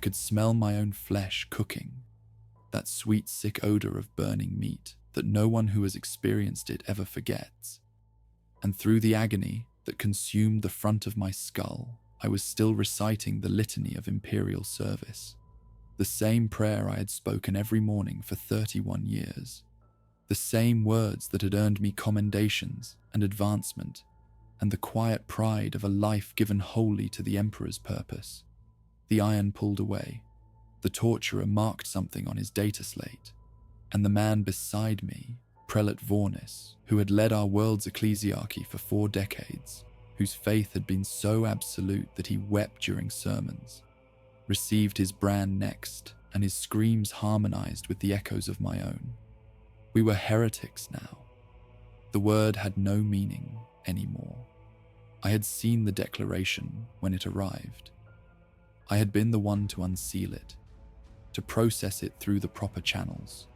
could smell my own flesh cooking, that sweet, sick odor of burning meat that no one who has experienced it ever forgets. And through the agony that consumed the front of my skull, I was still reciting the litany of imperial service, the same prayer I had spoken every morning for 31 years, the same words that had earned me commendations and advancement, and the quiet pride of a life given wholly to the Emperor's purpose. The iron pulled away, the torturer marked something on his data slate, and the man beside me, Prelate Vornis, who had led our world's ecclesiarchy for 4 decades, whose faith had been so absolute that he wept during sermons, received his brand next, and his screams harmonized with the echoes of my own. We were heretics now. The word had no meaning anymore. I had seen the declaration when it arrived. I had been the one to unseal it, to process it through the proper channels,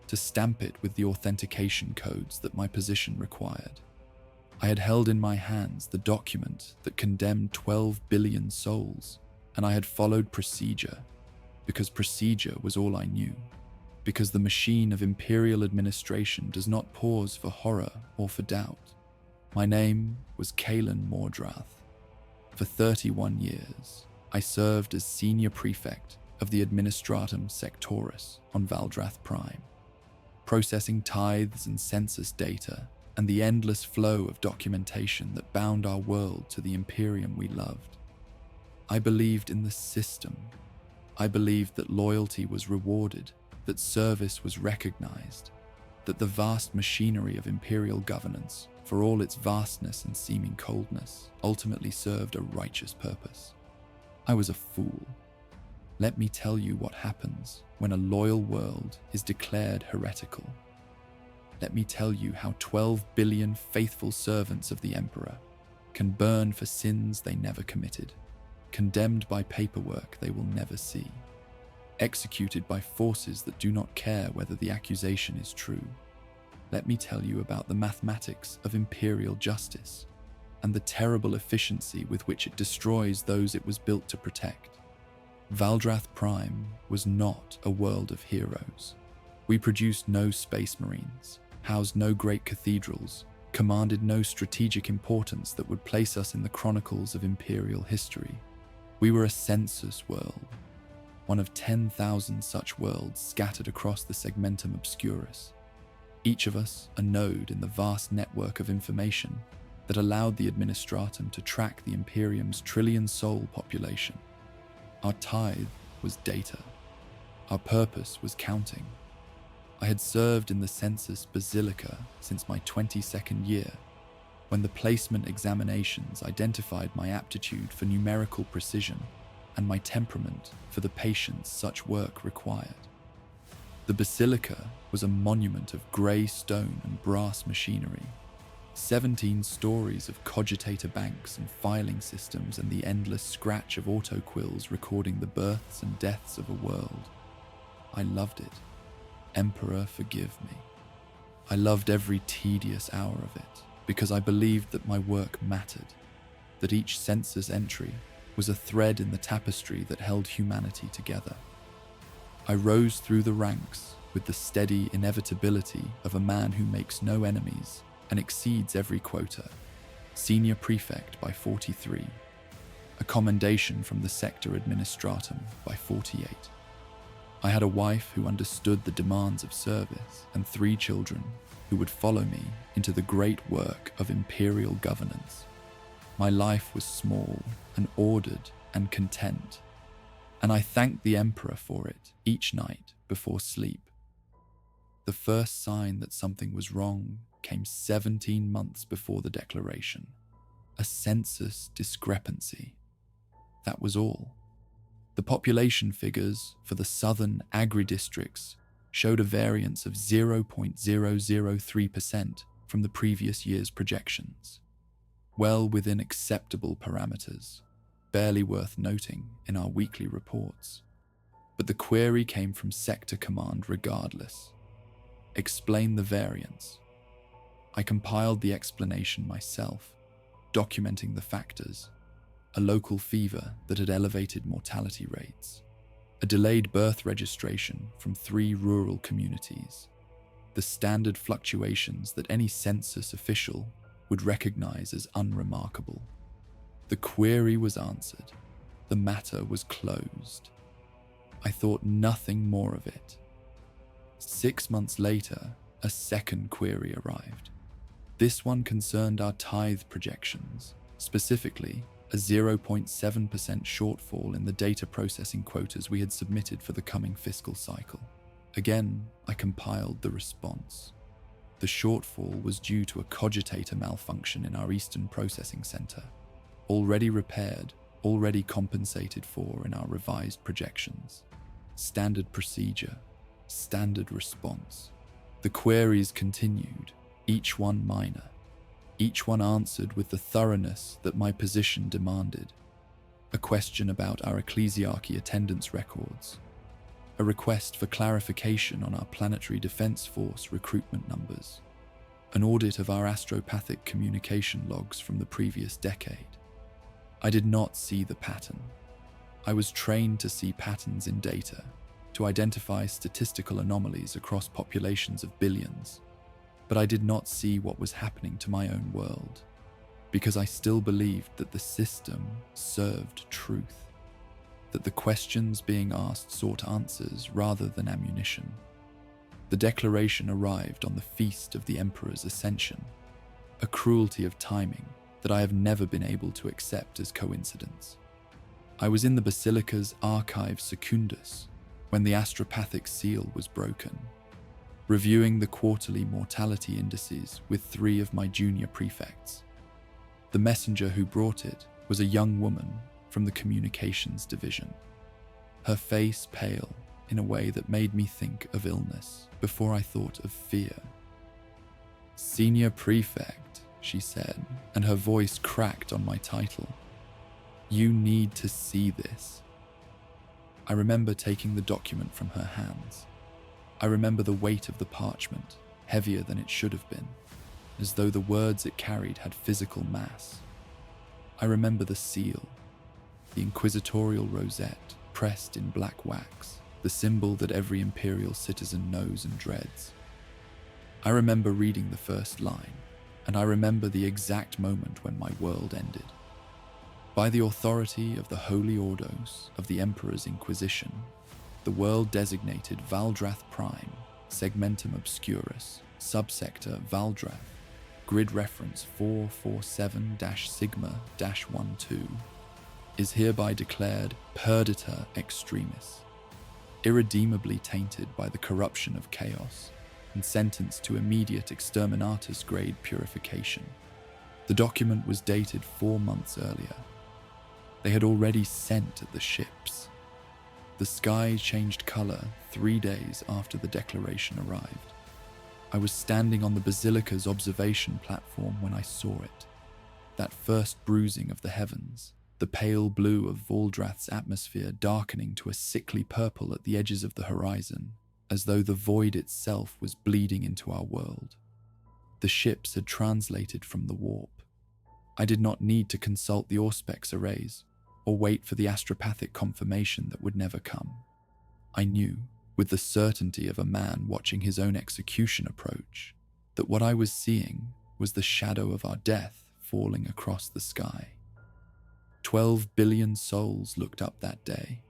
to stamp it with the authentication codes that my position required. I had held in my hands the document that condemned 12 billion souls, and I had followed procedure, because procedure was all I knew, because the machine of imperial administration does not pause for horror or for doubt. My name was Kalen Mordrath. For 31 years, I served as senior prefect of the Administratum Sectoris on Valdrath Prime, processing tithes and census data and the endless flow of documentation that bound our world to the Imperium we loved. I believed in the system. I believed that loyalty was rewarded, that service was recognized, that the vast machinery of imperial governance, for all its vastness and seeming coldness, ultimately served a righteous purpose. I was a fool. Let me tell you what happens when a loyal world is declared heretical. Let me tell you how 12 billion faithful servants of the Emperor can burn for sins they never committed, condemned by paperwork they will never see, executed by forces that do not care whether the accusation is true. Let me tell you about the mathematics of imperial justice and the terrible efficiency with which it destroys those it was built to protect. Valdrath Prime was not a world of heroes. We produced no space marines, housed no great cathedrals, commanded no strategic importance that would place us in the chronicles of imperial history. We were a census world, one of 10,000 such worlds scattered across the segmentum obscurus, each of us a node in the vast network of information that allowed the Administratum to track the Imperium's trillion-soul population. Our tithe was data. Our purpose was counting. I had served in the census basilica since my 22nd year, when the placement examinations identified my aptitude for numerical precision and my temperament for the patience such work required. The basilica was a monument of grey stone and brass machinery, 17 stories of cogitator banks and filing systems, and the endless scratch of autoquills recording the births and deaths of a world. I loved it. Emperor, forgive me. I loved every tedious hour of it, because I believed that my work mattered, that each census entry was a thread in the tapestry that held humanity together. I rose through the ranks with the steady inevitability of a man who makes no enemies and exceeds every quota, senior prefect by 43, a commendation from the sector administratum by 48. I had a wife who understood the demands of service and 3 children who would follow me into the great work of imperial governance. My life was small and ordered and content, and I thanked the Emperor for it each night before sleep. The first sign that something was wrong came 17 months before the declaration. A census discrepancy. That was all. The population figures for the southern agri-districts showed a variance of 0.003% from the previous year's projections, well within acceptable parameters, barely worth noting in our weekly reports. But the query came from sector command regardless. Explain the variance. I compiled the explanation myself, documenting the factors: a local fever that had elevated mortality rates, a delayed birth registration from 3 rural communities, the standard fluctuations that any census official would recognize as unremarkable. The query was answered. The matter was closed. I thought nothing more of it. 6 months later, a second query arrived. This one concerned our tithe projections, specifically a 0.7% shortfall in the data processing quotas we had submitted for the coming fiscal cycle. Again, I compiled the response. The shortfall was due to a cogitator malfunction in our Eastern Processing Center, already repaired, already compensated for in our revised projections. Standard procedure, standard response. The queries continued, each one minor. Each one answered with the thoroughness that my position demanded. A question about our ecclesiarchy attendance records. A request for clarification on our planetary defense force recruitment numbers. An audit of our astropathic communication logs from the previous decade. I did not see the pattern. I was trained to see patterns in data, to identify statistical anomalies across populations of billions. But I did not see what was happening to my own world, because I still believed that the system served truth, that the questions being asked sought answers rather than ammunition. The declaration arrived on the feast of the Emperor's Ascension, a cruelty of timing that I have never been able to accept as coincidence. I was in the Basilica's Archive Secundus when the astropathic seal was broken, reviewing the quarterly mortality indices with 3 of my junior prefects. The messenger who brought it was a young woman from the communications division, her face pale in a way that made me think of illness before I thought of fear. "Senior Prefect," she said, and her voice cracked on my title. "You need to see this." I remember taking the document from her hands. I remember the weight of the parchment, heavier than it should have been, as though the words it carried had physical mass. I remember the seal, the inquisitorial rosette pressed in black wax, the symbol that every imperial citizen knows and dreads. I remember reading the first line, and I remember the exact moment when my world ended. By the authority of the Holy Ordos of the Emperor's Inquisition, the world designated Valdrath Prime, Segmentum Obscurus, Subsector Valdrath, grid reference 447-Sigma-12, is hereby declared Perdita Extremis, irredeemably tainted by the corruption of chaos, and sentenced to immediate exterminatus grade purification. The document was dated 4 months earlier. They had already sent the ships. The sky changed color 3 days after the declaration arrived. I was standing on the Basilica's observation platform when I saw it. That first bruising of the heavens, the pale blue of Valdrath's atmosphere darkening to a sickly purple at the edges of the horizon, as though the void itself was bleeding into our world. The ships had translated from the warp. I did not need to consult the Auspex arrays, or wait for the astropathic confirmation that would never come. I knew, with the certainty of a man watching his own execution approach, that what I was seeing was the shadow of our death falling across the sky. 12 billion souls looked up that day.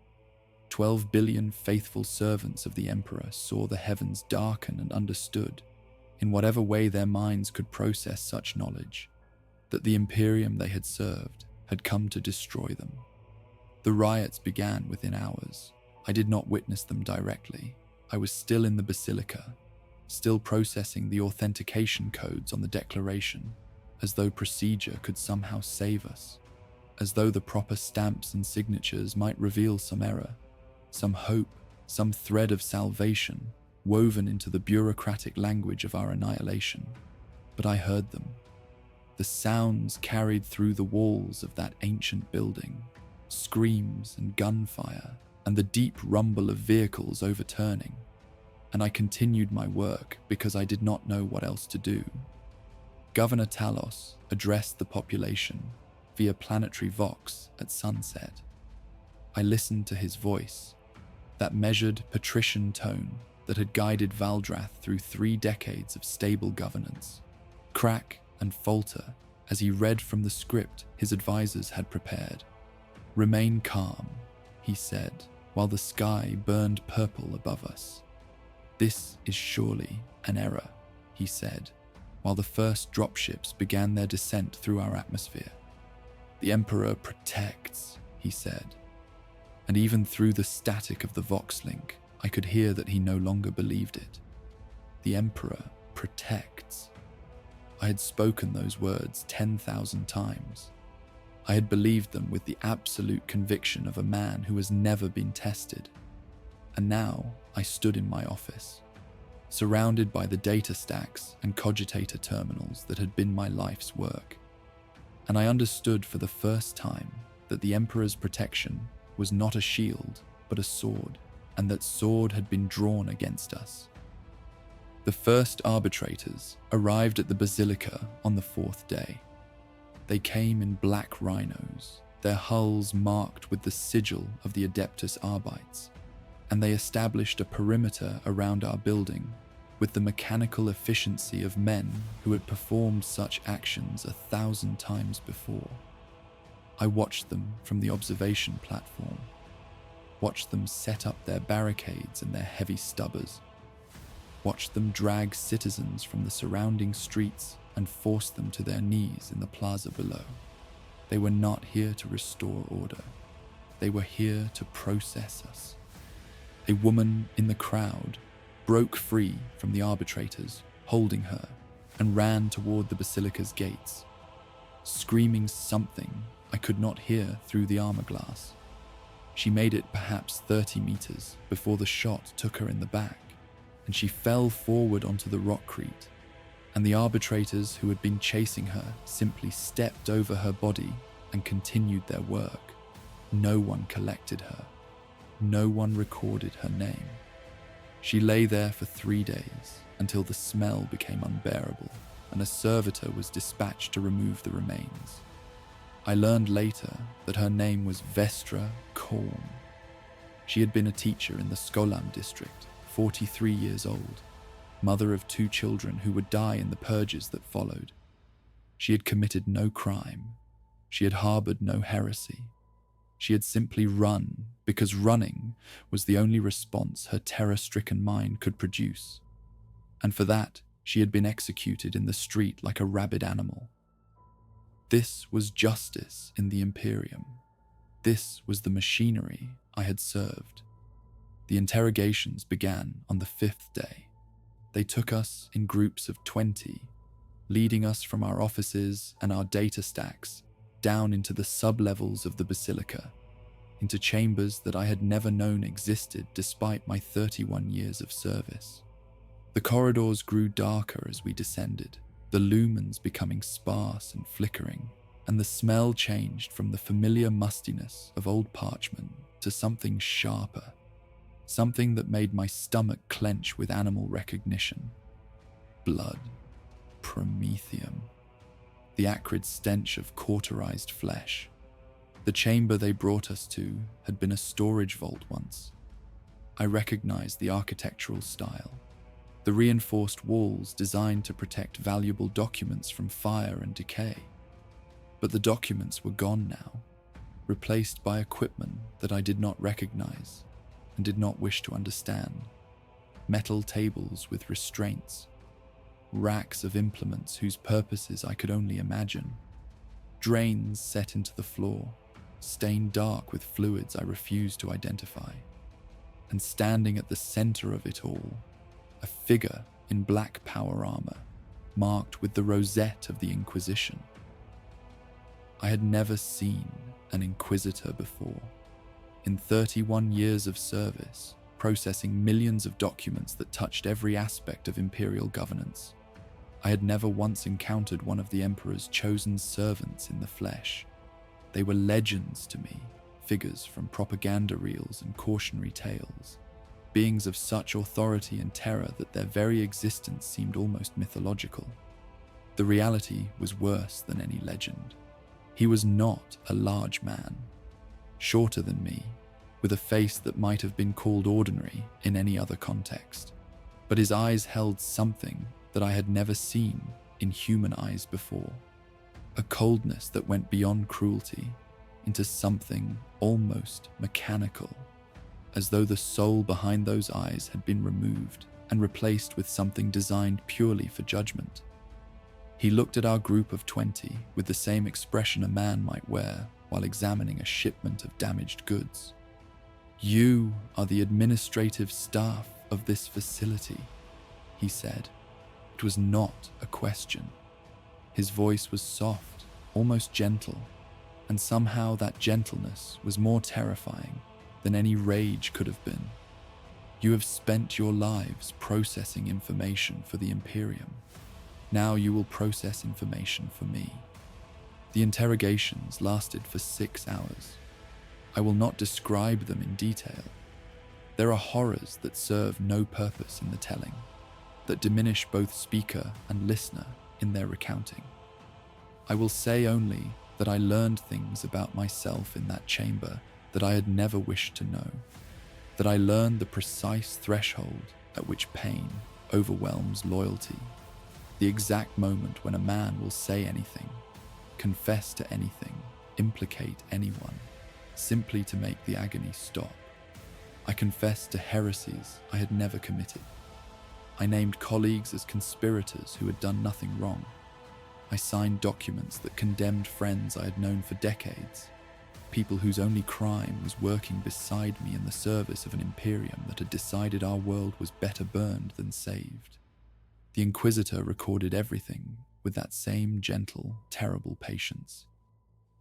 12 billion faithful servants of the Emperor saw the heavens darken and understood, in whatever way their minds could process such knowledge, that the Imperium they had served had come to destroy them. The riots began within hours. I did not witness them directly. I was still in the Basilica, still processing the authentication codes on the declaration, as though procedure could somehow save us, as though the proper stamps and signatures might reveal some error, some hope, some thread of salvation woven into the bureaucratic language of our annihilation. But I heard them. The sounds carried through the walls of that ancient building, screams and gunfire, and the deep rumble of vehicles overturning, and I continued my work because I did not know what else to do. Governor Talos addressed the population via planetary vox at sunset. I listened to his voice, that measured patrician tone that had guided Valdrath through 3 decades of stable governance, crack and falter as he read from the script his advisors had prepared. "Remain calm," he said, while the sky burned purple above us. "This is surely an error," he said, while the first dropships began their descent through our atmosphere. "The Emperor protects," he said, and even through the static of the Vox link, I could hear that he no longer believed it. The Emperor protects. I had spoken those words 10,000 times. I had believed them with the absolute conviction of a man who has never been tested. And now I stood in my office, surrounded by the data stacks and cogitator terminals that had been my life's work. And I understood for the first time that the Emperor's protection was not a shield, but a sword, and that sword had been drawn against us. The first arbitrators arrived at the Basilica on the 4th day. They came in black rhinos, their hulls marked with the sigil of the Adeptus Arbites, and they established a perimeter around our building with the mechanical efficiency of men who had performed such actions 1,000 times before. I watched them from the observation platform, watched them set up their barricades and their heavy stubbers, watched them drag citizens from the surrounding streets and force them to their knees in the plaza below. They were not here to restore order. They were here to process us. A woman in the crowd broke free from the arbitrators, holding her, and ran toward the basilica's gates, screaming something I could not hear through the armor glass. She made it perhaps 30 meters before the shot took her in the back, and she fell forward onto the rockcrete, and the arbitrators who had been chasing her simply stepped over her body and continued their work. No one collected her. No one recorded her name. She lay there for 3 days until the smell became unbearable and a servitor was dispatched to remove the remains. I learned later that her name was Vestra Korn. She had been a teacher in the Skolam district, 43 years old, mother of 2 children who would die in the purges that followed. She had committed no crime. She had harbored no heresy. She had simply run because running was the only response her terror-stricken mind could produce. And for that, she had been executed in the street like a rabid animal. This was justice in the Imperium. This was the machinery I had served. The interrogations began on the 5th day. They took us in groups of 20, leading us from our offices and our data stacks down into the sub-levels of the Basilica, into chambers that I had never known existed despite my 31 years of service. The corridors grew darker as we descended, the lumens becoming sparse and flickering, and the smell changed from the familiar mustiness of old parchment to something sharper, something that made my stomach clench with animal recognition. Blood, promethium, the acrid stench of cauterized flesh. The chamber they brought us to had been a storage vault once. I recognized the architectural style, the reinforced walls designed to protect valuable documents from fire and decay. But the documents were gone now, replaced by equipment that I did not recognize and did not wish to understand. Metal tables with restraints, racks of implements whose purposes I could only imagine, drains set into the floor, stained dark with fluids I refused to identify, and standing at the center of it all, a figure in black power armor, marked with the rosette of the Inquisition. I had never seen an Inquisitor before. In 31 years of service, processing millions of documents that touched every aspect of Imperial governance, I had never once encountered one of the Emperor's chosen servants in the flesh. They were legends to me, figures from propaganda reels and cautionary tales, beings of such authority and terror that their very existence seemed almost mythological. The reality was worse than any legend. He was not a large man, shorter than me, with a face that might have been called ordinary in any other context. But his eyes held something that I had never seen in human eyes before. A coldness that went beyond cruelty into something almost mechanical, as though the soul behind those eyes had been removed and replaced with something designed purely for judgment. He looked at our group of 20 with the same expression a man might wear while examining a shipment of damaged goods. "You are the administrative staff of this facility," he said. It was not a question. His voice was soft, almost gentle, and somehow that gentleness was more terrifying than any rage could have been. "You have spent your lives processing information for the Imperium. Now you will process information for me." The interrogations lasted for 6 hours. I will not describe them in detail. There are horrors that serve no purpose in the telling, that diminish both speaker and listener in their recounting. I will say only that I learned things about myself in that chamber that I had never wished to know, that I learned the precise threshold at which pain overwhelms loyalty, the exact moment when a man will say anything, confess to anything, implicate anyone, simply to make the agony stop. I confessed to heresies I had never committed. I named colleagues as conspirators who had done nothing wrong. I signed documents that condemned friends I had known for decades, people whose only crime was working beside me in the service of an Imperium that had decided our world was better burned than saved. The Inquisitor recorded everything with that same gentle, terrible patience.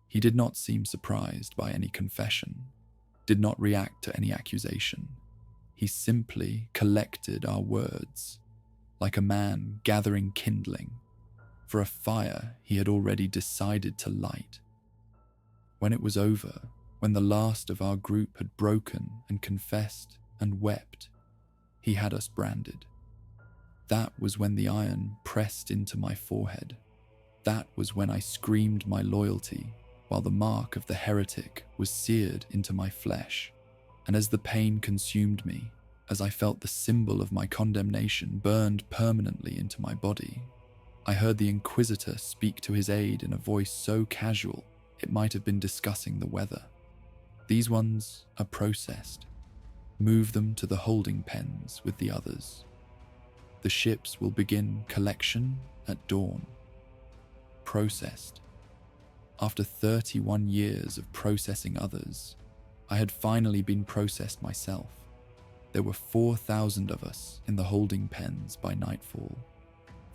He did not seem surprised by any confession, did not react to any accusation. He simply collected our words, like a man gathering kindling for a fire he had already decided to light. When it was over, when the last of our group had broken and confessed and wept, he had us branded. That was when the iron pressed into my forehead. That was when I screamed my loyalty, while the mark of the heretic was seared into my flesh. And as the pain consumed me, as I felt the symbol of my condemnation burned permanently into my body, I heard the Inquisitor speak to his aide in a voice so casual it might have been discussing the weather. "These ones are processed. Move them to the holding pens with the others. The ships will begin collection at dawn." Processed. After 31 years of processing others, I had finally been processed myself. There were 4,000 of us in the holding pens by nightfall.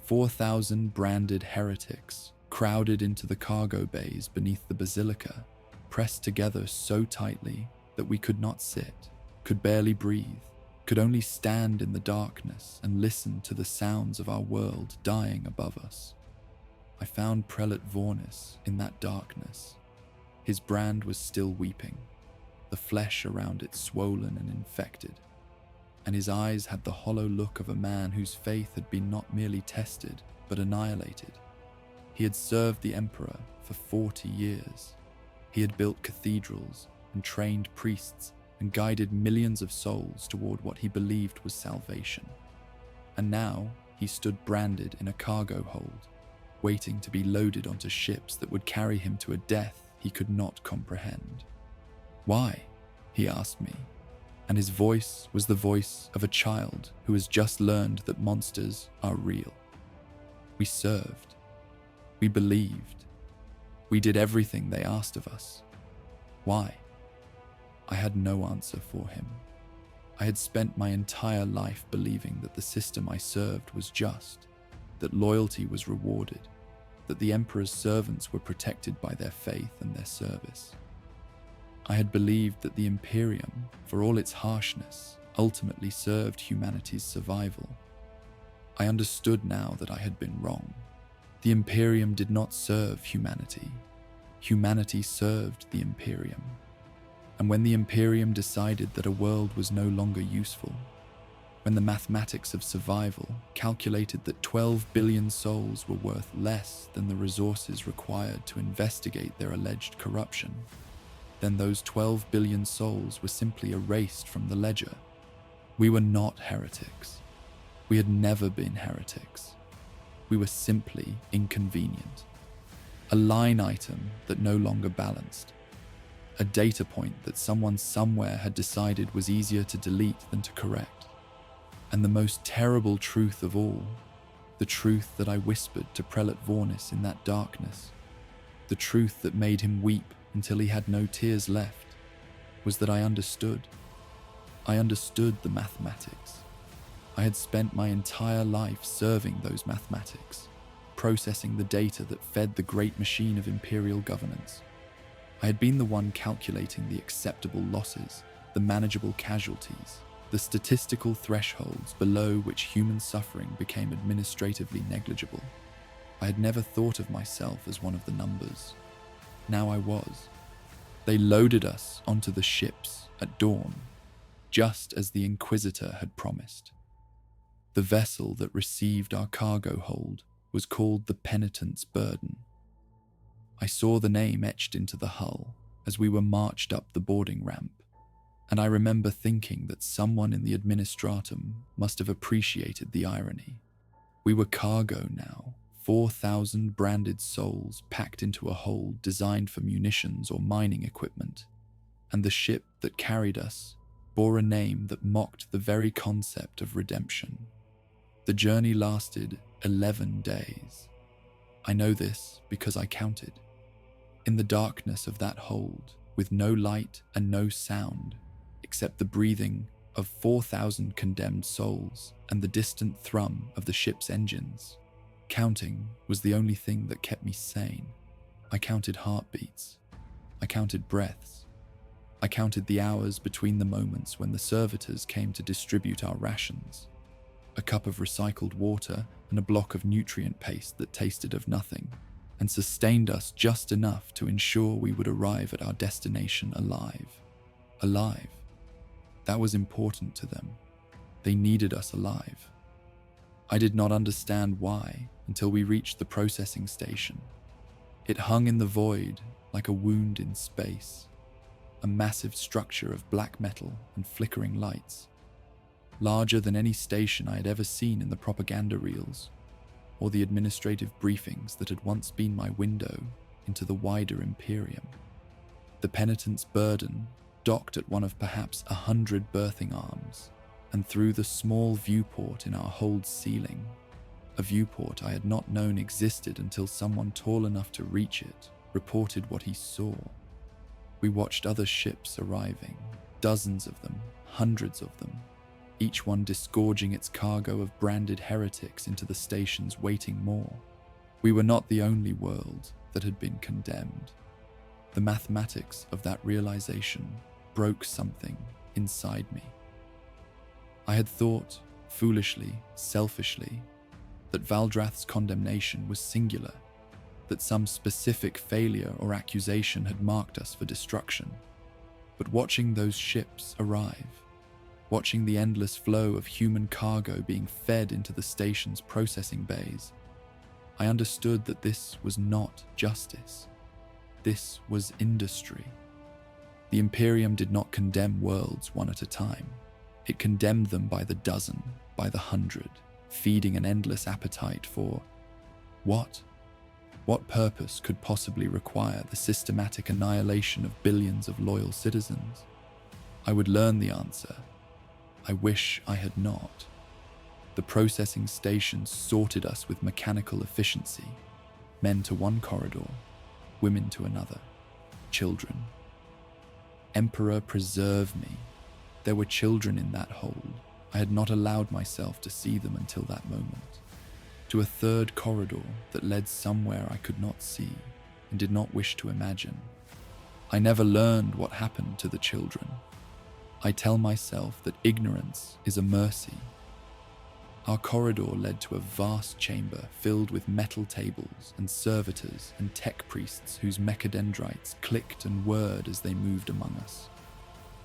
4,000 branded heretics crowded into the cargo bays beneath the basilica, pressed together so tightly that we could not sit, could barely breathe, could only stand in the darkness and listen to the sounds of our world dying above us. I found Prelate Vornis in that darkness. His brand was still weeping, the flesh around it swollen and infected, and his eyes had the hollow look of a man whose faith had been not merely tested, but annihilated. He had served the Emperor for 40 years. He had built cathedrals and trained priests and guided millions of souls toward what he believed was salvation. And now he stood branded in a cargo hold, waiting to be loaded onto ships that would carry him to a death he could not comprehend. "Why?" he asked me, and his voice was the voice of a child who has just learned that monsters are real. We served. We believed. We did everything they asked of us. Why? I had no answer for him. I had spent my entire life believing that the system I served was just, that loyalty was rewarded, that the Emperor's servants were protected by their faith and their service. I had believed that the Imperium, for all its harshness, ultimately served humanity's survival. I understood now that I had been wrong. The Imperium did not serve humanity. Humanity served the Imperium. And when the Imperium decided that a world was no longer useful, when the mathematics of survival calculated that 12 billion souls were worth less than the resources required to investigate their alleged corruption, then those 12 billion souls were simply erased from the ledger. We were not heretics. We had never been heretics. We were simply inconvenient. A line item that no longer balanced. A data point that someone somewhere had decided was easier to delete than to correct. And the most terrible truth of all, the truth that I whispered to Prelate Vornis in that darkness, the truth that made him weep until he had no tears left, was that I understood. I understood the mathematics. I had spent my entire life serving those mathematics, processing the data that fed the great machine of imperial governance. I had been the one calculating the acceptable losses, the manageable casualties, the statistical thresholds below which human suffering became administratively negligible. I had never thought of myself as one of the numbers. Now I was. They loaded us onto the ships at dawn, just as the Inquisitor had promised. The vessel that received our cargo hold was called the Penitent's Burden. I saw the name etched into the hull as we were marched up the boarding ramp, and I remember thinking that someone in the administratum must have appreciated the irony. We were cargo now, 4,000 branded souls packed into a hold designed for munitions or mining equipment, and the ship that carried us bore a name that mocked the very concept of redemption. The journey lasted 11 days. I know this because I counted. In the darkness of that hold, with no light and no sound, except the breathing of 4,000 condemned souls and the distant thrum of the ship's engines, counting was the only thing that kept me sane. I counted heartbeats. I counted breaths. I counted the hours between the moments when the servitors came to distribute our rations. A cup of recycled water and a block of nutrient paste that tasted of nothing, and sustained us just enough to ensure we would arrive at our destination alive. Alive. That was important to them. They needed us alive. I did not understand why until we reached the processing station. It hung in the void like a wound in space, a massive structure of black metal and flickering lights, larger than any station I had ever seen in the propaganda reels or the administrative briefings that had once been my window into the wider Imperium. The Penitent's Burden docked at one of perhaps 100 berthing arms, and through the small viewport in our hold ceiling, a viewport I had not known existed until someone tall enough to reach it reported what he saw. We watched other ships arriving, dozens of them, hundreds of them, each one disgorging its cargo of branded heretics into the stations waiting more. We were not the only world that had been condemned. The mathematics of that realization broke something inside me. I had thought, foolishly, selfishly, that Valdrath's condemnation was singular, that some specific failure or accusation had marked us for destruction. But watching those ships arrive, watching the endless flow of human cargo being fed into the station's processing bays, I understood that this was not justice. This was industry. The Imperium did not condemn worlds one at a time. It condemned them by the dozen, by the 100, feeding an endless appetite for what? What purpose could possibly require the systematic annihilation of billions of loyal citizens? I would learn the answer. I wish I had not. The processing stations sorted us with mechanical efficiency. Men to one corridor, women to another, children. Emperor, preserve me. There were children in that hold. I had not allowed myself to see them until that moment. To a third corridor that led somewhere I could not see and did not wish to imagine. I never learned what happened to the children. I tell myself that ignorance is a mercy. Our corridor led to a vast chamber filled with metal tables and servitors and tech priests whose mechadendrites clicked and whirred as they moved among us.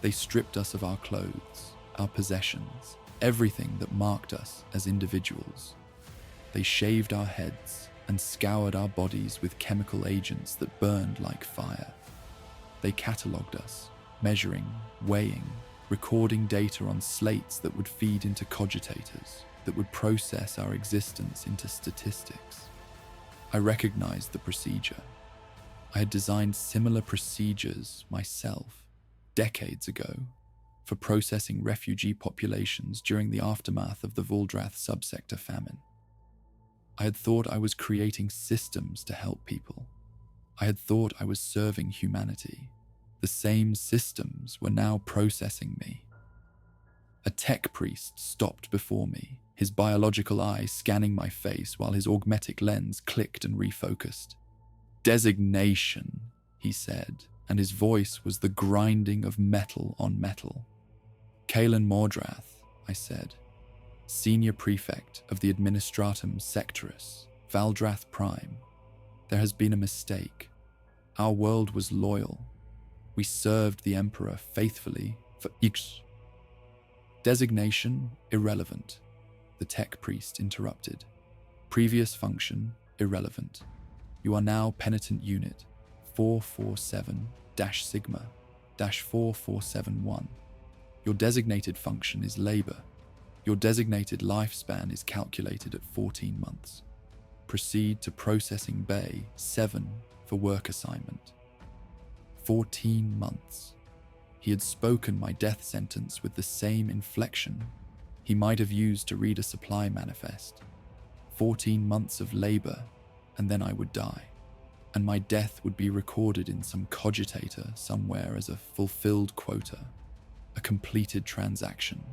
They stripped us of our clothes, our possessions, everything that marked us as individuals. They shaved our heads and scoured our bodies with chemical agents that burned like fire. They catalogued us, measuring, weighing, recording data on slates that would feed into cogitators, that would process our existence into statistics. I recognized the procedure. I had designed similar procedures myself, decades ago, for processing refugee populations during the aftermath of the Vuldrath subsector famine. I had thought I was creating systems to help people. I had thought I was serving humanity. The same systems were now processing me. A tech priest stopped before me, his biological eye scanning my face while his augmetic lens clicked and refocused. "Designation," he said, and his voice was the grinding of metal on metal. "Kalen Mordrath," I said, "Senior Prefect of the Administratum Sectoris, Valdrath Prime. There has been a mistake. Our world was loyal. We served the Emperor faithfully for X." "Designation irrelevant," the tech priest interrupted. "Previous function irrelevant. You are now Penitent Unit 447-Sigma-4471. Your designated function is labor. Your designated lifespan is calculated at 14 months. Proceed to Processing Bay 7 for work assignment." 14 months. He had spoken my death sentence with the same inflection he might have used to read a supply manifest. 14 months of labor, and then I would die. And my death would be recorded in some cogitator somewhere as a fulfilled quota, a completed transaction,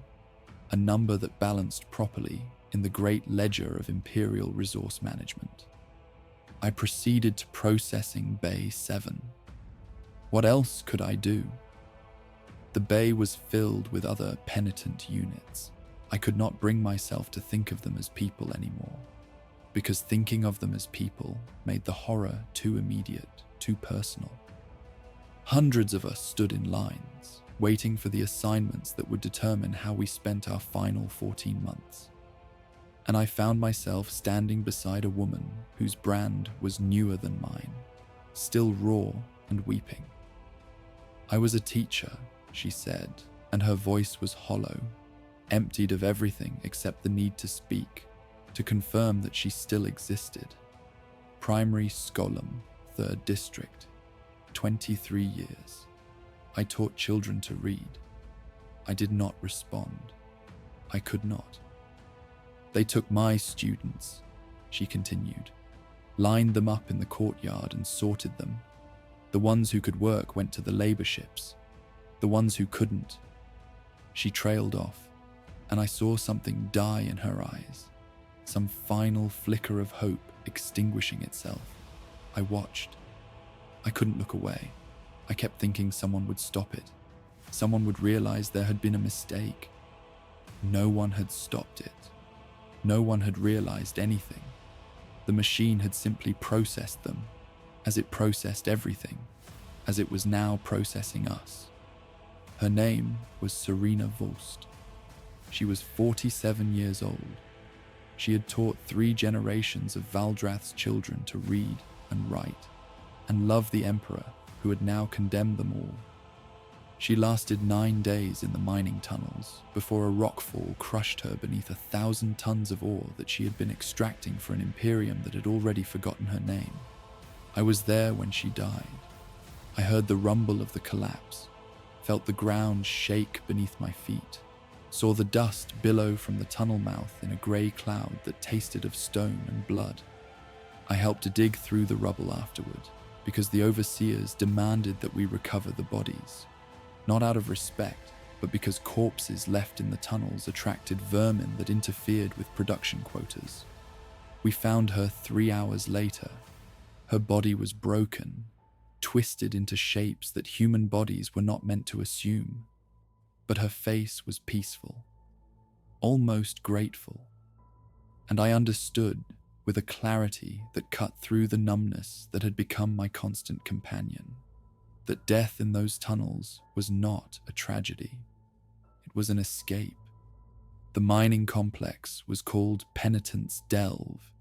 a number that balanced properly in the great ledger of imperial resource management. I proceeded to Processing Bay 7. What else could I do? The bay was filled with other penitent units. I could not bring myself to think of them as people anymore, because thinking of them as people made the horror too immediate, too personal. Hundreds of us stood in lines, waiting for the assignments that would determine how we spent our final 14 months. And I found myself standing beside a woman whose brand was newer than mine, still raw and weeping. "I was a teacher," she said, and her voice was hollow, emptied of everything except the need to speak, to confirm that she still existed. "Primary Skolum, 3rd District, 23 years. I taught children to read. I did not respond. I could not. They took my students," she continued, "lined them up in the courtyard and sorted them. The ones who could work went to the labor ships. The ones who couldn't." She trailed off, and I saw something die in her eyes, some final flicker of hope extinguishing itself. I watched. I couldn't look away. I kept thinking someone would stop it. Someone would realize there had been a mistake. No one had stopped it. No one had realized anything. The machine had simply processed them, as it processed everything, as it was now processing us. Her name was Serena Volst. She was 47 years old. She had taught 3 generations of Valdrath's children to read and write, and love the Emperor, who had now condemned them all. She lasted 9 days in the mining tunnels before a rockfall crushed her beneath 1,000 tons of ore that she had been extracting for an Imperium that had already forgotten her name. I was there when she died. I heard the rumble of the collapse, felt the ground shake beneath my feet, saw the dust billow from the tunnel mouth in a grey cloud that tasted of stone and blood. I helped to dig through the rubble afterward, because the overseers demanded that we recover the bodies, not out of respect, but because corpses left in the tunnels attracted vermin that interfered with production quotas. We found her 3 hours later. Her body was broken, twisted into shapes that human bodies were not meant to assume, but her face was peaceful, almost grateful, and I understood with a clarity that cut through the numbness that had become my constant companion, that death in those tunnels was not a tragedy. It was an escape. The mining complex was called Penitent's Delve,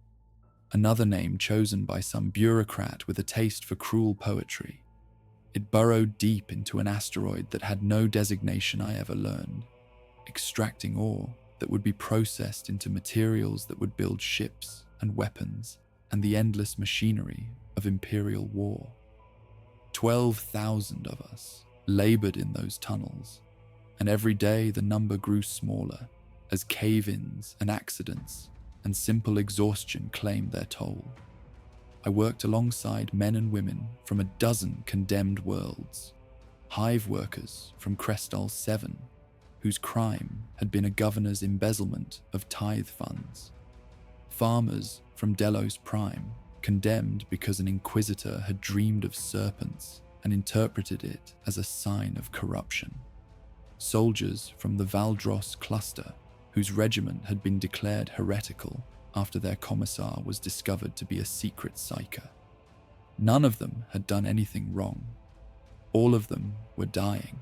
another name chosen by some bureaucrat with a taste for cruel poetry. It burrowed deep into an asteroid that had no designation I ever learned, extracting ore that would be processed into materials that would build ships and weapons and the endless machinery of imperial war. 12,000 of us labored in those tunnels, and every day the number grew smaller as cave-ins and accidents and simple exhaustion claimed their toll. I worked alongside men and women from a dozen condemned worlds, hive workers from Crestal 7, whose crime had been a governor's embezzlement of tithe funds, farmers from Delos Prime, condemned because an inquisitor had dreamed of serpents and interpreted it as a sign of corruption, soldiers from the Valdros cluster, whose regiment had been declared heretical after their commissar was discovered to be a secret psyker. None of them had done anything wrong. All of them were dying.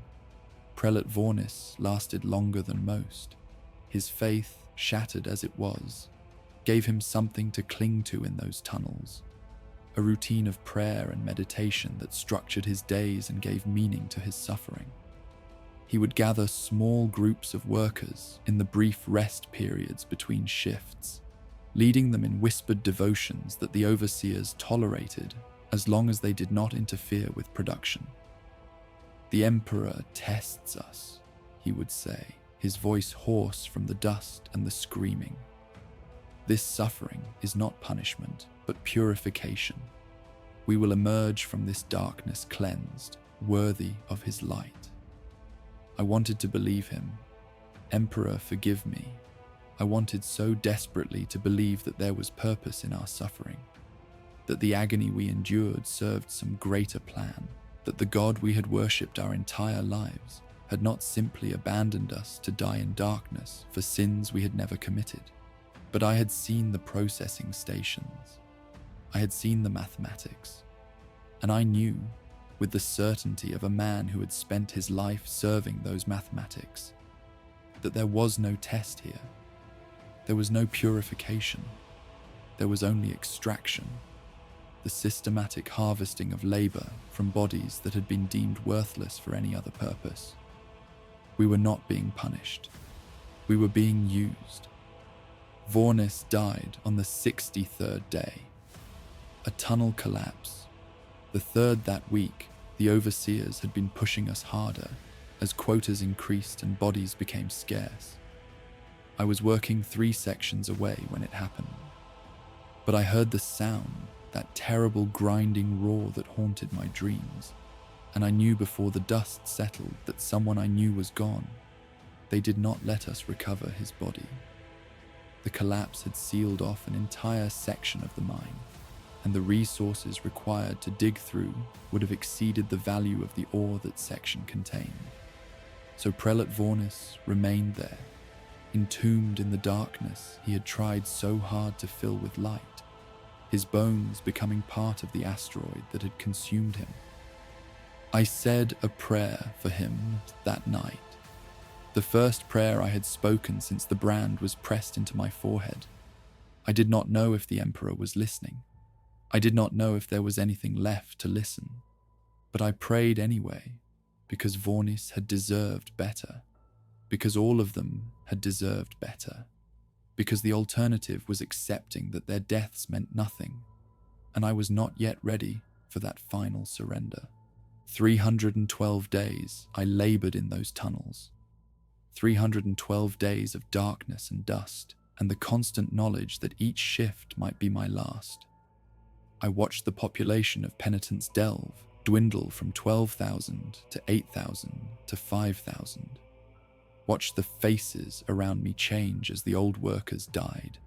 Prelate Vornis lasted longer than most. His faith, shattered as it was, gave him something to cling to in those tunnels, a routine of prayer and meditation that structured his days and gave meaning to his suffering. He would gather small groups of workers in the brief rest periods between shifts, leading them in whispered devotions that the overseers tolerated as long as they did not interfere with production. "The Emperor tests us," he would say, his voice hoarse from the dust and the screaming. "This suffering is not punishment, but purification. We will emerge from this darkness cleansed, worthy of his light." I wanted to believe him. "Emperor, forgive me." I wanted so desperately to believe that there was purpose in our suffering, that the agony we endured served some greater plan, that the God we had worshipped our entire lives had not simply abandoned us to die in darkness for sins we had never committed. But I had seen the processing stations. I had seen the mathematics. And I knew, with the certainty of a man who had spent his life serving those mathematics, that there was no test here. There was no purification. There was only extraction, the systematic harvesting of labor from bodies that had been deemed worthless for any other purpose. We were not being punished. We were being used. Vornis died on the 63rd day. A tunnel collapse. The third that week, the overseers had been pushing us harder as quotas increased and bodies became scarce. I was working 3 sections away when it happened. But I heard the sound, that terrible grinding roar that haunted my dreams, and I knew before the dust settled that someone I knew was gone. They did not let us recover his body. The collapse had sealed off an entire section of the mine, and the resources required to dig through would have exceeded the value of the ore that section contained. So Prelate Vornis remained there, entombed in the darkness he had tried so hard to fill with light, his bones becoming part of the asteroid that had consumed him. I said a prayer for him that night, the first prayer I had spoken since the brand was pressed into my forehead. I did not know if the Emperor was listening. I did not know if there was anything left to listen. But I prayed anyway, because Vornis had deserved better, because all of them had deserved better, because the alternative was accepting that their deaths meant nothing, and I was not yet ready for that final surrender. 312 days I labored in those tunnels. 312 days of darkness and dust, and the constant knowledge that each shift might be my last. I watched the population of Penitent's Delve dwindle from 12,000 to 8,000 to 5,000. Watched the faces around me change as the old workers died,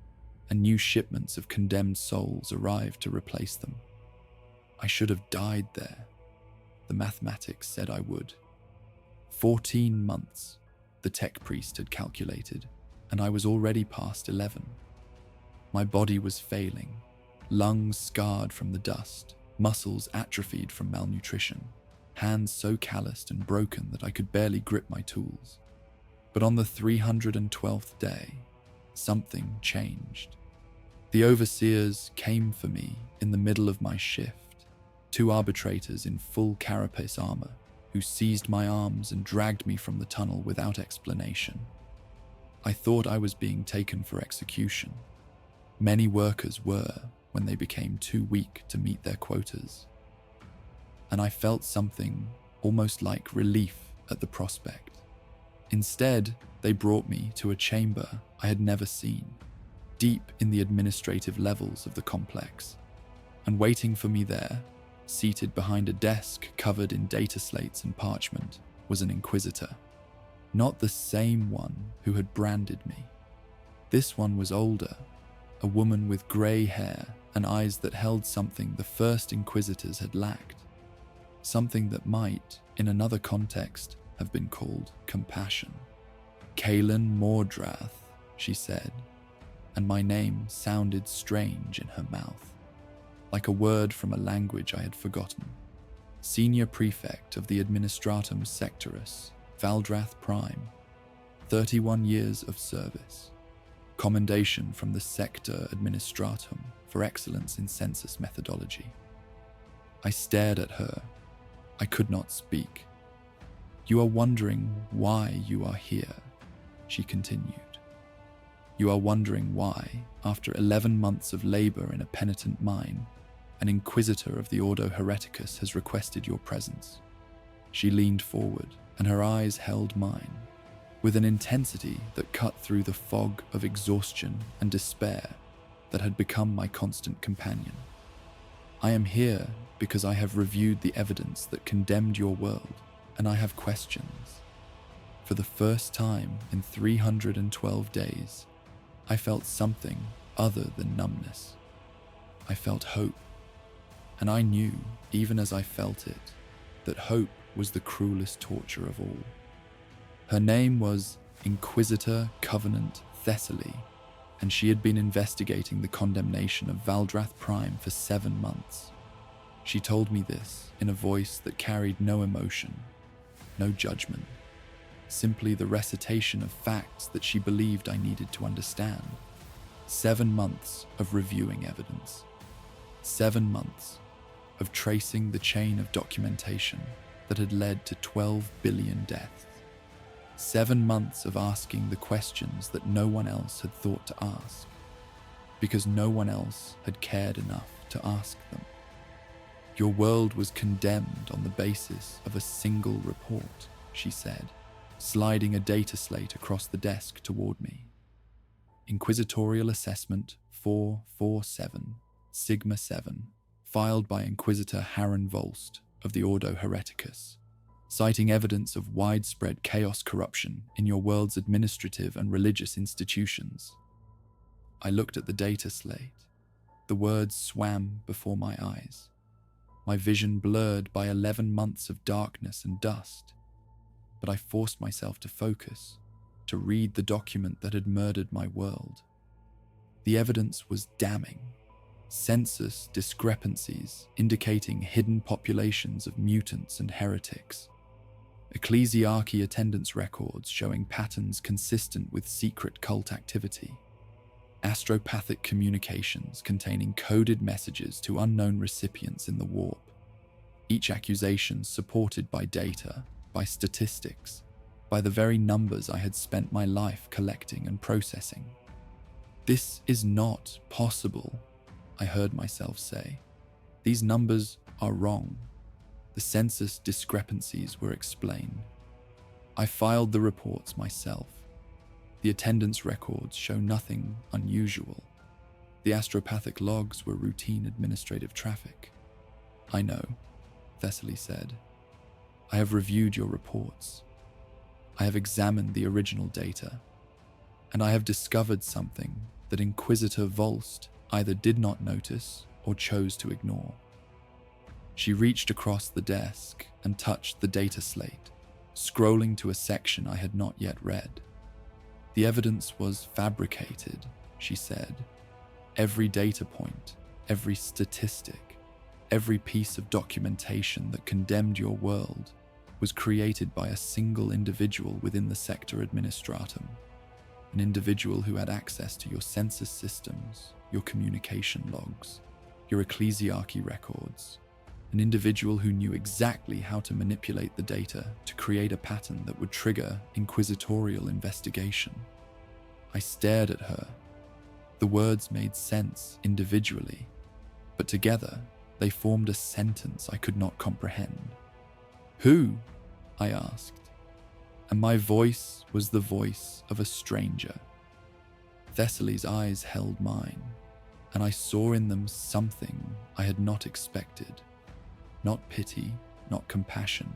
and new shipments of condemned souls arrived to replace them. I should have died there. The mathematics said I would. 14 months, the tech priest had calculated, and I was already past 11. My body was failing, lungs scarred from the dust, muscles atrophied from malnutrition, hands so calloused and broken that I could barely grip my tools. But on the 312th day, something changed. The overseers came for me in the middle of my shift. 2 arbitrators in full carapace armor who seized my arms and dragged me from the tunnel without explanation. I thought I was being taken for execution. Many workers were when they became too weak to meet their quotas. And I felt something almost like relief at the prospect. Instead, they brought me to a chamber I had never seen, deep in the administrative levels of the complex. And waiting for me there, seated behind a desk covered in data slates and parchment, was an inquisitor. Not the same one who had branded me. This one was older, a woman with grey hair and eyes that held something the first inquisitors had lacked. Something that might, in another context, have been called compassion. Kaelin Mordrath, she said, and my name sounded strange in her mouth, like a word from a language I had forgotten. Senior Prefect of the Administratum Sectorus, Valdrath Prime, 31 years of service. Commendation from the Sector Administratum for excellence in census methodology. I stared at her. I could not speak. You are wondering why you are here, she continued. You are wondering why, after 11 months of labor in a penitent mine, an inquisitor of the Ordo Hereticus has requested your presence. She leaned forward, and her eyes held mine, with an intensity that cut through the fog of exhaustion and despair that had become my constant companion. I am here because I have reviewed the evidence that condemned your world, and I have questions. For the first time in 312 days, I felt something other than numbness. I felt hope, and I knew, even as I felt it, that hope was the cruelest torture of all. Her name was Inquisitor Covenant Thessaly, and she had been investigating the condemnation of Valdrath Prime for 7 months. She told me this in a voice that carried no emotion, no judgment, simply the recitation of facts that she believed I needed to understand. 7 months of reviewing evidence. 7 months of tracing the chain of documentation that had led to 12 billion deaths. 7 months of asking the questions that no one else had thought to ask, because no one else had cared enough to ask them. Your world was condemned on the basis of a single report, she said, sliding a data slate across the desk toward me. Inquisitorial Assessment 447, Sigma 7, filed by Inquisitor Harren Volst of the Ordo Hereticus, citing evidence of widespread chaos corruption in your world's administrative and religious institutions. I looked at the data slate. The words swam before my eyes, my vision blurred by 11 months of darkness and dust. But I forced myself to focus, to read the document that had murdered my world. The evidence was damning. Census discrepancies indicating hidden populations of mutants and heretics. Ecclesiarchy attendance records showing patterns consistent with secret cult activity. Astropathic communications containing coded messages to unknown recipients in the warp. Each accusation supported by data, by statistics, by the very numbers I had spent my life collecting and processing. This is not possible, I heard myself say. These numbers are wrong. The census discrepancies were explained. I filed the reports myself. The attendance records show nothing unusual. The astropathic logs were routine administrative traffic. I know, Thessaly said. I have reviewed your reports. I have examined the original data, and I have discovered something that Inquisitor Volst either did not notice or chose to ignore. She reached across the desk and touched the data slate, scrolling to a section I had not yet read. The evidence was fabricated, she said. Every data point, every statistic, every piece of documentation that condemned your world was created by a single individual within the Sector Administratum, an individual who had access to your census systems, your communication logs, your ecclesiarchy records, an individual who knew exactly how to manipulate the data to create a pattern that would trigger inquisitorial investigation. I stared at her. The words made sense individually, but together they formed a sentence I could not comprehend. "Who?" I asked, and my voice was the voice of a stranger. Thessaly's eyes held mine, and I saw in them something I had not expected. Not pity, not compassion,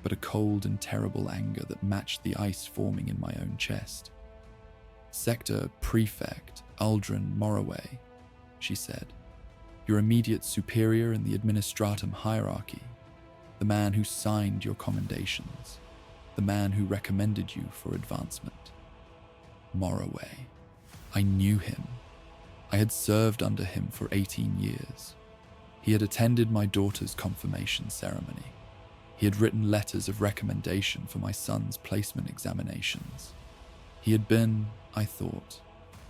but a cold and terrible anger that matched the ice forming in my own chest. "Sector Prefect Aldrin Moraway," she said. "Your immediate superior in the administratum hierarchy, the man who signed your commendations, the man who recommended you for advancement." Moraway. I knew him. I had served under him for 18 years. He had attended my daughter's confirmation ceremony. He had written letters of recommendation for my son's placement examinations. He had been, I thought,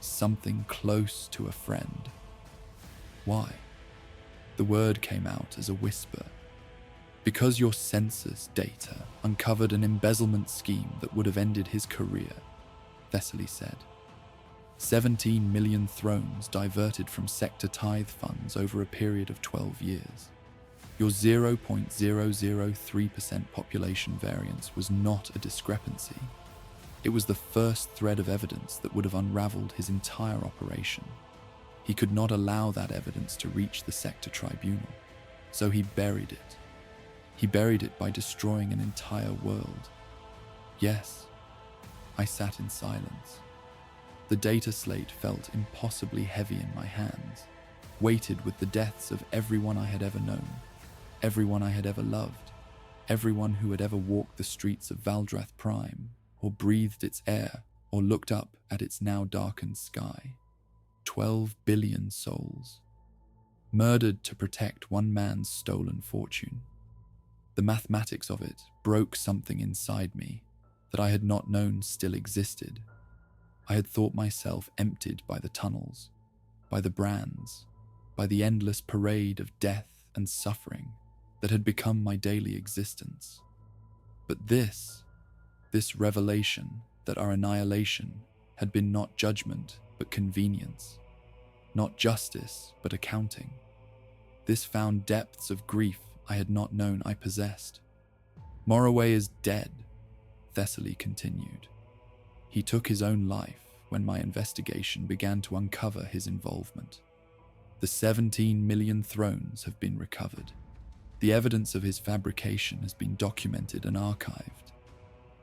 something close to a friend. Why? The word came out as a whisper. "Because your census data uncovered an embezzlement scheme that would have ended his career," Thessaly said. 17 million thrones diverted from sector tithe funds over a period of 12 years. Your 0.003% population variance was not a discrepancy. It was the first thread of evidence that would have unraveled his entire operation. He could not allow that evidence to reach the sector tribunal, so he buried it. He buried it by destroying an entire world. Yes, I sat in silence. The data slate felt impossibly heavy in my hands, weighted with the deaths of everyone I had ever known, everyone I had ever loved, everyone who had ever walked the streets of Valdrath Prime, or breathed its air, or looked up at its now darkened sky. 12 billion souls, murdered to protect one man's stolen fortune. The mathematics of it broke something inside me that I had not known still existed. I had thought myself emptied by the tunnels, by the brands, by the endless parade of death and suffering that had become my daily existence. But this revelation that our annihilation had been not judgment but convenience, not justice but accounting. This found depths of grief I had not known I possessed. "Moraway is dead," Thessaly continued. "He took his own life when my investigation began to uncover his involvement. The 17 million thrones have been recovered. The evidence of his fabrication has been documented and archived.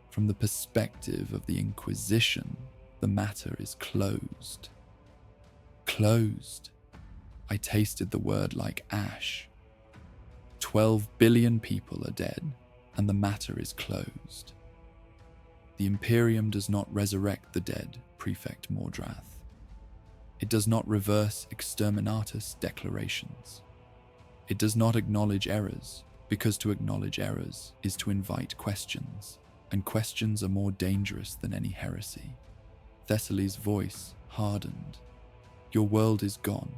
From the perspective of the Inquisition, the matter is closed." Closed. I tasted the word like ash. 12 billion people are dead, and the matter is closed. The Imperium does not resurrect the dead, Prefect Mordrath. It does not reverse exterminatus declarations. It does not acknowledge errors, because to acknowledge errors is to invite questions, and questions are more dangerous than any heresy. Thessaly's voice hardened. "Your world is gone.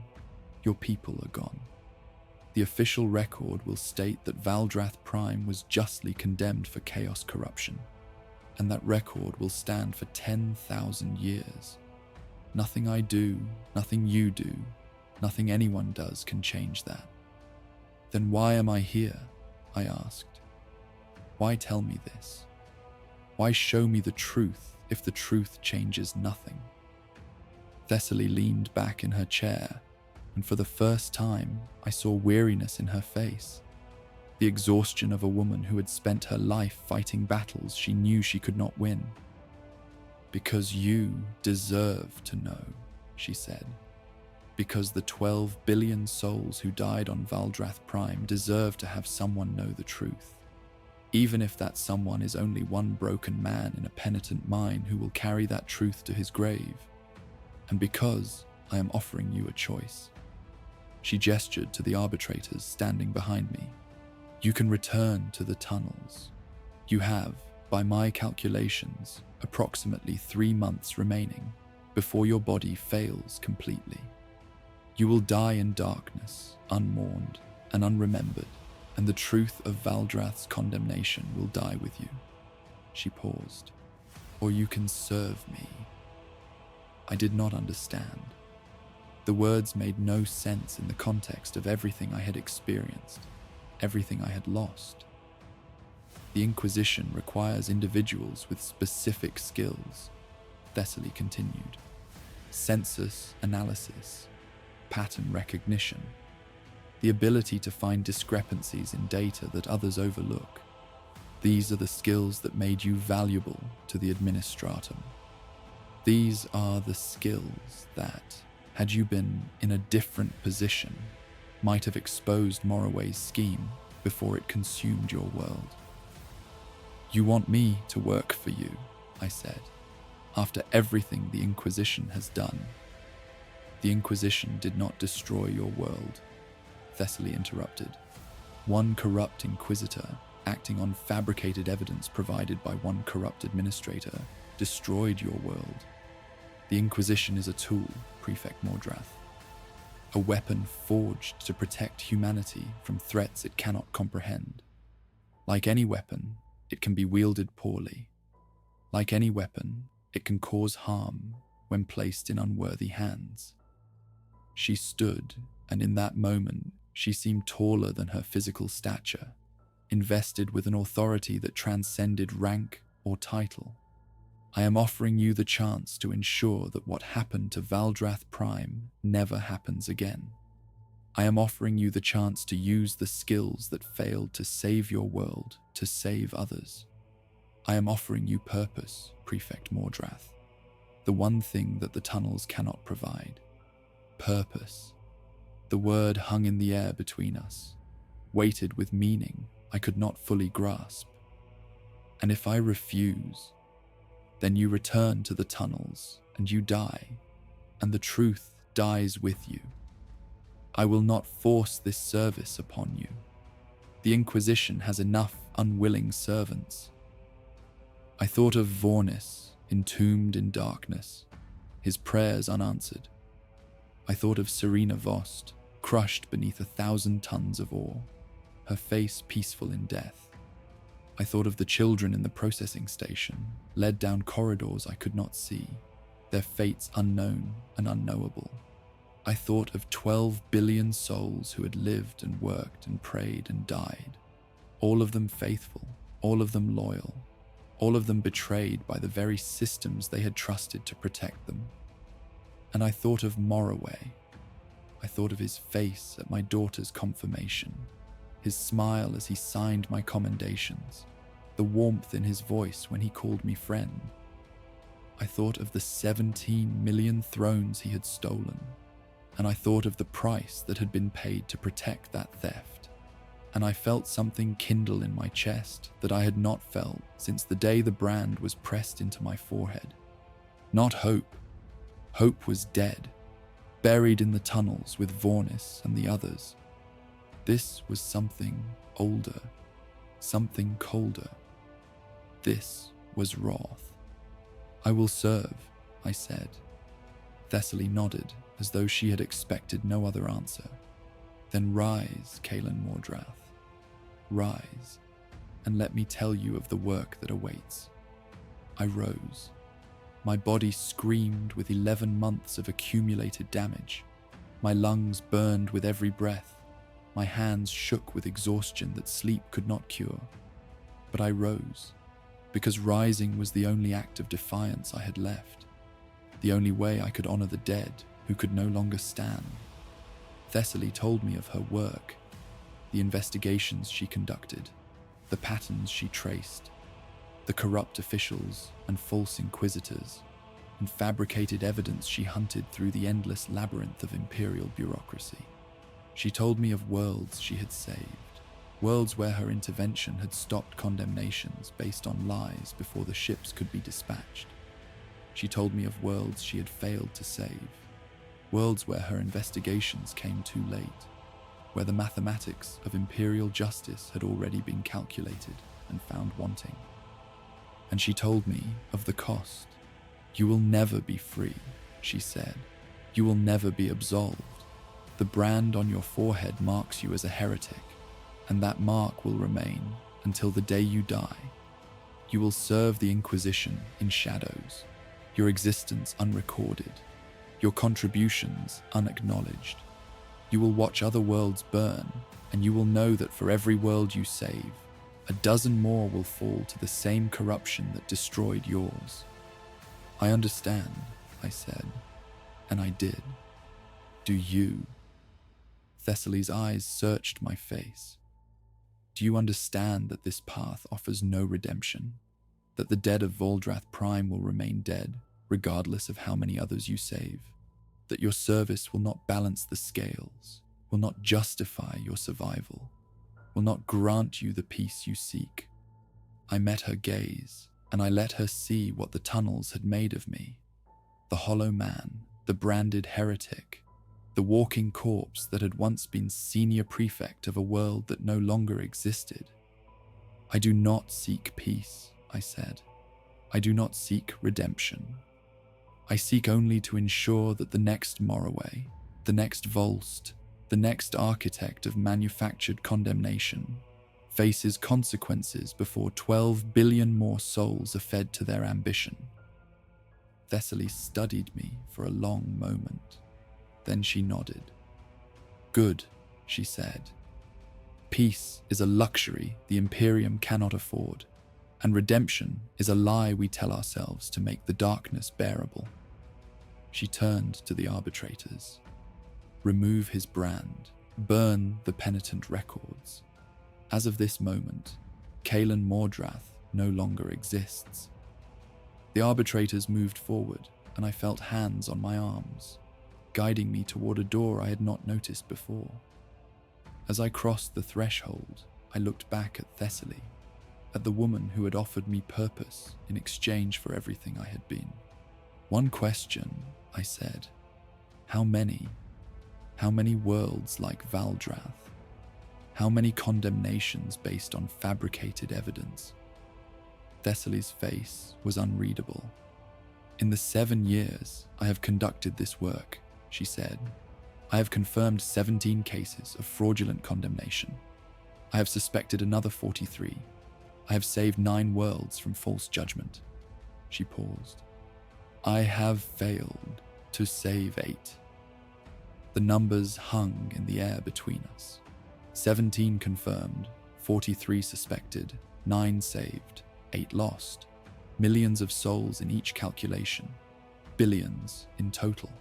Your people are gone. The official record will state that Valdrath Prime was justly condemned for chaos corruption, and that record will stand for 10,000 years. Nothing I do, nothing you do, nothing anyone does can change that." "Then why am I here?" I asked. "Why tell me this? Why show me the truth if the truth changes nothing?" Thessaly leaned back in her chair, and for the first time I saw weariness in her face, the exhaustion of a woman who had spent her life fighting battles she knew she could not win. "Because you deserve to know," she said. "Because the 12 billion souls who died on Valdrath Prime deserve to have someone know the truth, even if that someone is only one broken man in a penitent mine who will carry that truth to his grave. And because I am offering you a choice." She gestured to the arbitrators standing behind me. "You can return to the tunnels. You have, by my calculations, approximately 3 months remaining before your body fails completely. You will die in darkness, unmourned and unremembered, and the truth of Valdrath's condemnation will die with you." She paused. "Or you can serve me." I did not understand. The words made no sense in the context of everything I had experienced, everything I had lost. "The Inquisition requires individuals with specific skills," Thessaly continued. "Census analysis, pattern recognition, the ability to find discrepancies in data that others overlook. These are the skills that made you valuable to the Administratum. These are the skills that, had you been in a different position, might have exposed Morroway's scheme before it consumed your world." "You want me to work for you," I said, "after everything the Inquisition has done." "The Inquisition did not destroy your world," Thessaly interrupted. "One corrupt Inquisitor, acting on fabricated evidence provided by one corrupt administrator, destroyed your world. The Inquisition is a tool, Prefect Mordrath. A weapon forged to protect humanity from threats it cannot comprehend. Like any weapon, it can be wielded poorly. Like any weapon, it can cause harm when placed in unworthy hands." She stood, and in that moment, she seemed taller than her physical stature, invested with an authority that transcended rank or title. "I am offering you the chance to ensure that what happened to Valdrath Prime never happens again. I am offering you the chance to use the skills that failed to save your world to save others. I am offering you purpose, Prefect Mordrath, the one thing that the tunnels cannot provide. Purpose." The word hung in the air between us, weighted with meaning I could not fully grasp. "And if I refuse, then you return to the tunnels and you die, and the truth dies with you. I will not force this service upon you. The Inquisition has enough unwilling servants." I thought of Vornis, entombed in darkness, his prayers unanswered. I thought of Serena Vost, crushed beneath 1,000 tons of ore, her face peaceful in death. I thought of the children in the processing station, led down corridors I could not see, their fates unknown and unknowable. I thought of 12 billion souls who had lived and worked and prayed and died, all of them faithful, all of them loyal, all of them betrayed by the very systems they had trusted to protect them. And I thought of Morroway. I thought of his face at my daughter's confirmation, his smile as he signed my commendations, the warmth in his voice when he called me friend. I thought of the 17 million thrones he had stolen, and I thought of the price that had been paid to protect that theft, and I felt something kindle in my chest that I had not felt since the day the brand was pressed into my forehead. Not hope. Hope was dead, buried in the tunnels with Vornis and the others. This was something older, something colder. This was wrath. "I will serve," I said. Thessaly nodded, as though she had expected no other answer. "Then rise, Kaelin Mordrath. Rise, and let me tell you of the work that awaits." I rose. My body screamed with 11 months of accumulated damage. My lungs burned with every breath. My hands shook with exhaustion that sleep could not cure. But I rose, because rising was the only act of defiance I had left, the only way I could honor the dead who could no longer stand. Thessaly told me of her work, the investigations she conducted, the patterns she traced, the corrupt officials and false inquisitors, and fabricated evidence she hunted through the endless labyrinth of imperial bureaucracy. She told me of worlds she had saved, worlds where her intervention had stopped condemnations based on lies before the ships could be dispatched. She told me of worlds she had failed to save, worlds where her investigations came too late, where the mathematics of imperial justice had already been calculated and found wanting. And she told me of the cost. "You will never be free," she said. "You will never be absolved. The brand on your forehead marks you as a heretic. and that mark will remain until the day you die. You will serve the Inquisition in shadows, your existence unrecorded, your contributions unacknowledged. You will watch other worlds burn, and you will know that for every world you save, a dozen more will fall to the same corruption that destroyed yours. I understand, I said, and I did. Do you? Thessaly's eyes searched my face. Do you understand that this path offers no redemption? That the dead of Voldrath Prime will remain dead, regardless of how many others you save? That your service will not balance the scales, will not justify your survival, will not grant you the peace you seek? I met her gaze, and I let her see what the tunnels had made of me. The hollow man, the branded heretic, the walking corpse that had once been senior prefect of a world that no longer existed. I do not seek peace, I said. I do not seek redemption. I seek only to ensure that the next Morroway, the next Volst, the next architect of manufactured condemnation faces consequences before 12 billion more souls are fed to their ambition. Thessaly studied me for a long moment. Then she nodded. Good, she said. Peace is a luxury the Imperium cannot afford, and redemption is a lie we tell ourselves to make the darkness bearable. She turned to the arbitrators. Remove his brand, burn the penitent records. As of this moment, Kaelin Mordrath no longer exists. The arbitrators moved forward, and I felt hands on my arms, guiding me toward a door I had not noticed before. As I crossed the threshold, I looked back at Thessaly, at the woman who had offered me purpose in exchange for everything I had been. One question, I said. How many worlds like Valdrath? How many condemnations based on fabricated evidence? Thessaly's face was unreadable. In the 7 years I have conducted this work, she said, I have confirmed 17 cases of fraudulent condemnation. I have suspected another 43. I have saved 9 worlds from false judgment. She paused. I have failed to save 8. The numbers hung in the air between us. 17 confirmed, 43 suspected, 9 saved, 8 lost. Millions of souls in each calculation. Billions in total.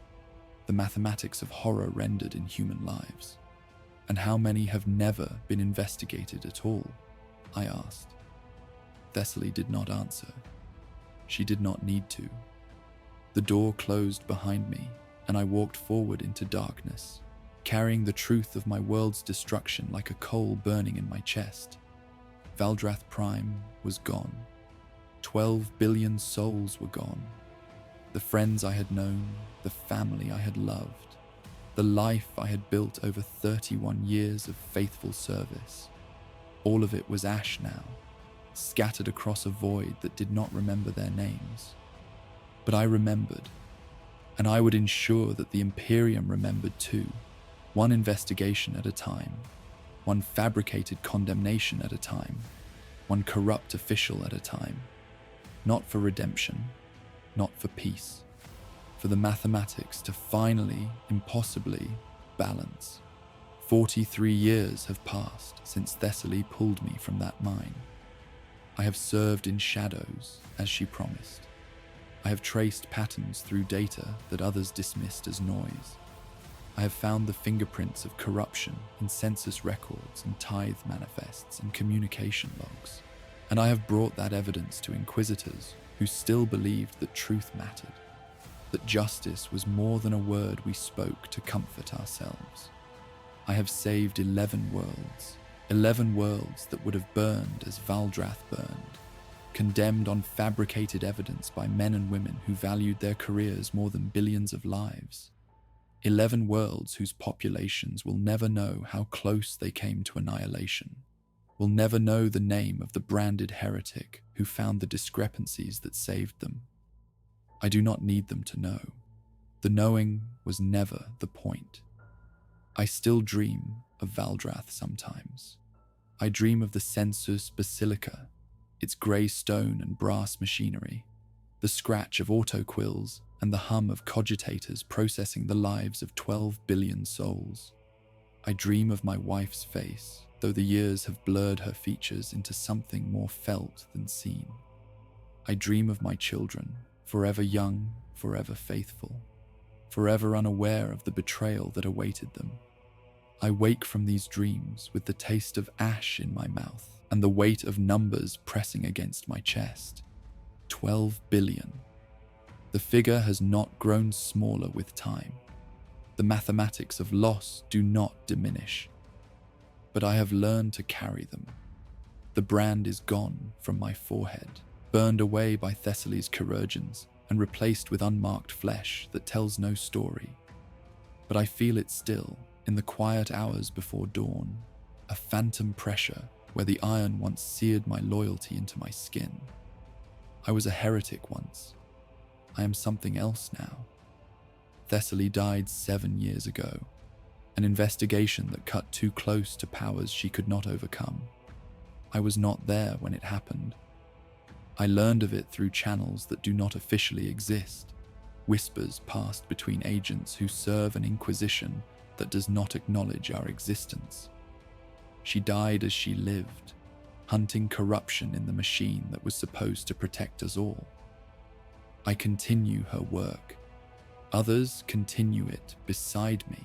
The mathematics of horror rendered in human lives. And how many have never been investigated at all? I asked. Thessaly did not answer. She did not need to. The door closed behind me, and I walked forward into darkness, carrying the truth of my world's destruction like a coal burning in my chest. Valdrath Prime was gone. 12 billion souls were gone. The friends I had known, the family I had loved, the life I had built over 31 years of faithful service. All of it was ash now, scattered across a void that did not remember their names. But I remembered, and I would ensure that the Imperium remembered too, one investigation at a time, one fabricated condemnation at a time, one corrupt official at a time. Not for redemption, not for peace, for the mathematics to finally, impossibly, balance. 43 years have passed since Thessaly pulled me from that mine. I have served in shadows, as she promised. I have traced patterns through data that others dismissed as noise. I have found the fingerprints of corruption in census records and tithe manifests and communication logs. And I have brought that evidence to inquisitors who still believed that truth mattered, that justice was more than a word we spoke to comfort ourselves. I have saved 11 worlds that would have burned as Valdrath burned, condemned on fabricated evidence by men and women who valued their careers more than billions of lives. 11 worlds whose populations will never know how close they came to annihilation, will never know the name of the branded heretic who found the discrepancies that saved them. I do not need them to know. The knowing was never the point. I still dream of Valdrath sometimes. I dream of the Census Basilica, its grey stone and brass machinery, the scratch of autoquills and the hum of cogitators processing the lives of 12 billion souls. I dream of my wife's face, though the years have blurred her features into something more felt than seen. I dream of my children, forever young, forever faithful, forever unaware of the betrayal that awaited them. I wake from these dreams with the taste of ash in my mouth and the weight of numbers pressing against my chest. 12 billion. The figure has not grown smaller with time. The mathematics of loss do not diminish. But I have learned to carry them. The brand is gone from my forehead, burned away by Thessaly's chirurgeons and replaced with unmarked flesh that tells no story. But I feel it still, in the quiet hours before dawn, a phantom pressure where the iron once seared my loyalty into my skin. I was a heretic once. I am something else now. Thessaly died 7 years ago, an investigation that cut too close to powers she could not overcome. I was not there when it happened. I learned of it through channels that do not officially exist, whispers passed between agents who serve an inquisition that does not acknowledge our existence. She died as she lived, hunting corruption in the machine that was supposed to protect us all. I continue her work. Others continue it beside me.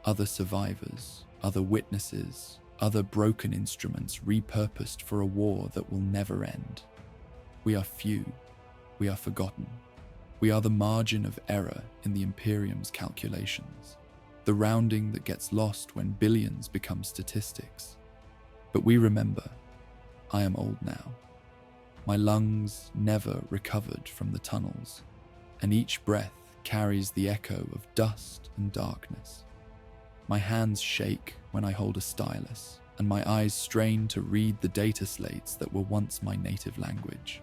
Other survivors, other witnesses, other broken instruments repurposed for a war that will never end. We are few. We are forgotten. We are the margin of error in the Imperium's calculations, the rounding that gets lost when billions become statistics. But we remember. I am old now. My lungs never recovered from the tunnels, and each breath carries the echo of dust and darkness. My hands shake when I hold a stylus, and my eyes strain to read the data slates that were once my native language.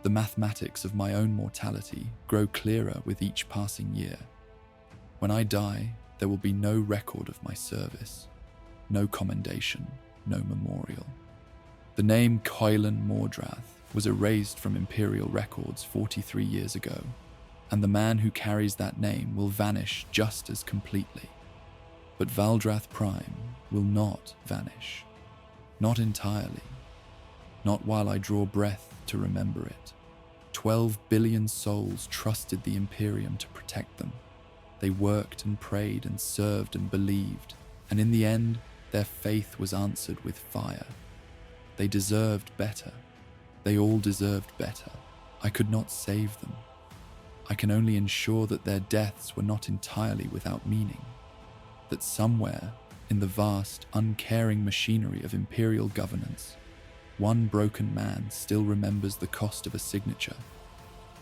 The mathematics of my own mortality grow clearer with each passing year. When I die, there will be no record of my service, no commendation, no memorial. The name Coilan Mordrath was erased from Imperial records 43 years ago, and the man who carries that name will vanish just as completely. But Valdrath Prime will not vanish. Not entirely. Not while I draw breath to remember it. 12 billion souls trusted the Imperium to protect them. They worked and prayed and served and believed, and in the end, their faith was answered with fire. They deserved better. They all deserved better. I could not save them. I can only ensure that their deaths were not entirely without meaning. That somewhere, in the vast, uncaring machinery of Imperial governance, one broken man still remembers the cost of a signature,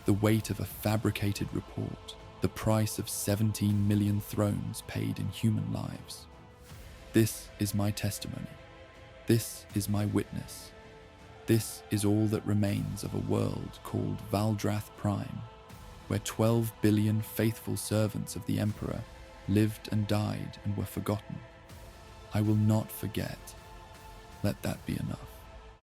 the weight of a fabricated report, the price of 17 million thrones paid in human lives. This is my testimony. This is my witness. This is all that remains of a world called Valdrath Prime, where 12 billion faithful servants of the Emperor lived and died and were forgotten. I will not forget. Let that be enough.